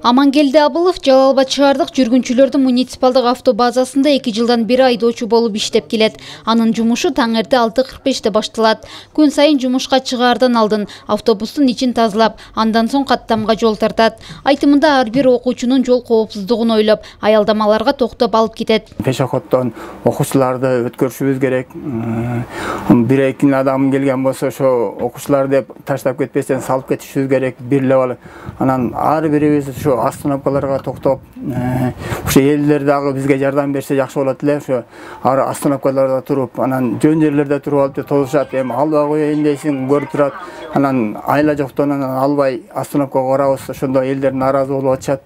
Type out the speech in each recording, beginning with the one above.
Амангелди Абылов Жалал Абад шаардык жүргүнчүлөрдүн муниципалдык автобазасында 2 жылдан бери айдоочу болуп иштеп келет. Анын жумушу таңерде 6:45 башталат. Күн сайын жумушка чыгаардан алдын автобустун ичин тазалап, андан соң каттамга жол тартат. Айтымында ар бир окуучунун жол коопсуздугун ойлоп, аялдамаларга токтоп алып кетет. Пешоходдон окуучуларды өткөрүшүбүз керек. Бир-эки адам келген болсо, ошо окуучулар деп таштап кетпестен салып кетишибиз керек. Бирлеп анан ар бирибиз остановкаларга токтоп, ошо элдер дагы бизге жардам берсе жакшы болот эле. Ошо остановкаларда туруп, анан жөн жерлерде туруп алып толушат. Эми албай коеюн дейсиң, көрүп турат. Анан айла жоктон анан албай остановкага барабыз. Ошондо элдер нааразы болуп атышат.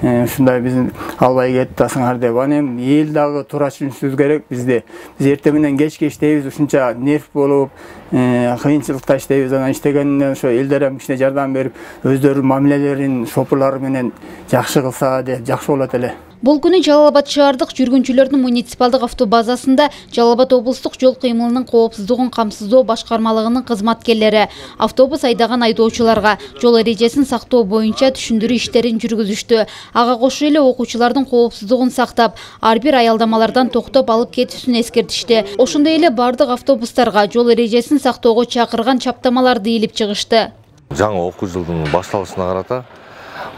Ушундай биз албай кеттасыңар деп. Аны эми эл дагы туура түшүнүшүбүз керек бизди. Биз эртең менен кечке иштейбиз, ушунча нерв болуп, кыйынчылыкта иштейбиз. Анан иштегенден ошо элдер ham кичине жардам берип, өздөрүнүн мамилелерин шопурлары менен жакшы кылса деп жакшы болот эле. Бул күнү Жалал Абад шаардык жүргүнчүлөрдүн муниципалдык автобазасында Жалал Абад облустук жол кыймылынын коопсуздугун камсыздоо башкармалыгынын кызматкерлери автобус айдаган айдоочуларга жол эрежесин сактоо боюнча түшүндүрүү иштерин жүргүзүштү. Ага кошо эле окуучулардын коопсуздугун сактап, ар бир аялдамалардан токтоп алып кетүүсүн эскертишти. Ошондой эле бардык автобустарга жол эрежесин сактоого чакырган чаптамаларды илип чыгышты. Жаңы окуу жылдын башталышына карата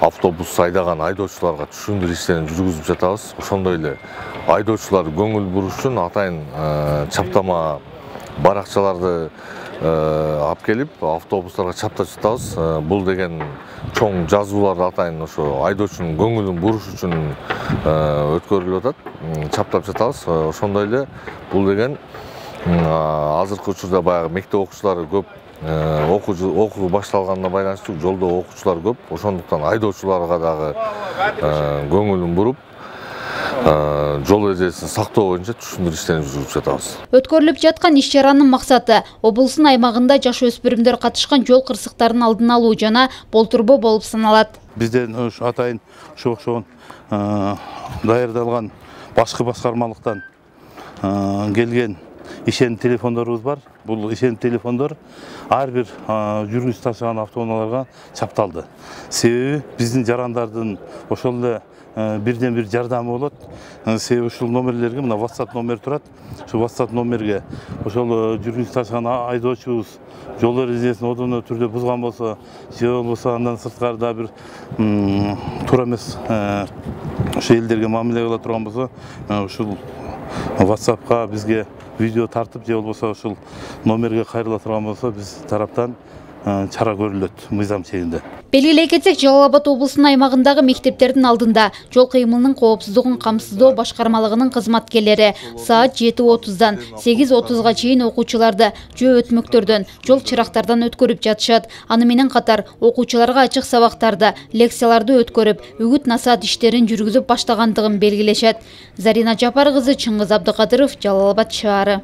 автобус айдаган айдоочуларга түшүндүрүү иштерин жүргүзүп жатабыз. Ошондой эле айдоочулар көңүл буруш үчүн атайын чаптама баракчаларды алып келип автобустарга чаптап жатабыз. Бул деген чоң жазууларды атайын ошо айдоочунун көңүлүн буруш үчүн өткөрүлүп атат. Чаптап жатабыз. Ошондой эле бул деген азыркы учурда баягы мектеп окуучулары көп, окуу башталганына байланыштуу жолдо окуучулар көп. Ошондуктан айдоочуларга дагы көңүлүн буруп, жол эрежесин сактоо боюнча түшүндүрүү иштерин жүргүзүп жатабыз. Өткөрүлүп жаткан иш-чаранын максаты облустун аймагында жаш өспүрүмдөр катышкан жол кырсыктарын алдын алуу жана болтурбоо болуп саналат. Бизден атайын ошо окшогон даярдалган башкы башкармалыктан келген ишен телефондорубуз бар. Бул ишен телефондор ар бир жүргүзүп ташыган автоунааларга чапталды. Себеби биздин жарандардын ошол эле бирден бир жардамы болот. Себеби ушул номерлерге мына WhatsApp номер турат. Ошол WhatsApp номерге ошол жүргүзүп ташыган айдоочубуз жол эрежесин одоно түрдө бузган болсо, же болбосо андан сырткарда бир туура эмес ошол элдерге мамиле кыла турган болсо, ушул WhatsApp'ка бизге видео тартып, же болбосо ушул номерге кайрыла турган болсо, биз тараптан чара көрүлөт мыйзам чегинде. Белгилей кетсек, Жалал Абад облусунун аймагындагы мектептердин алдында жол кыймылынын коопсуздугун камсыздоо башкармалыгынын кызматкерлери саат 7:30дан 8:30га чейин окуучуларды жөө өтмөктөрдөн, жол чырактардан өткөрүп жатышат. Аны менен катар окуучуларга ачык сабактарды, лекцияларды өткөрүп, үгүт-насаат иштерин жүргүзүп баштагандыгын белгилешет. Зарина Жапар кызы, Чыңгыз Абдыкадыров, Жалал Абад шаары.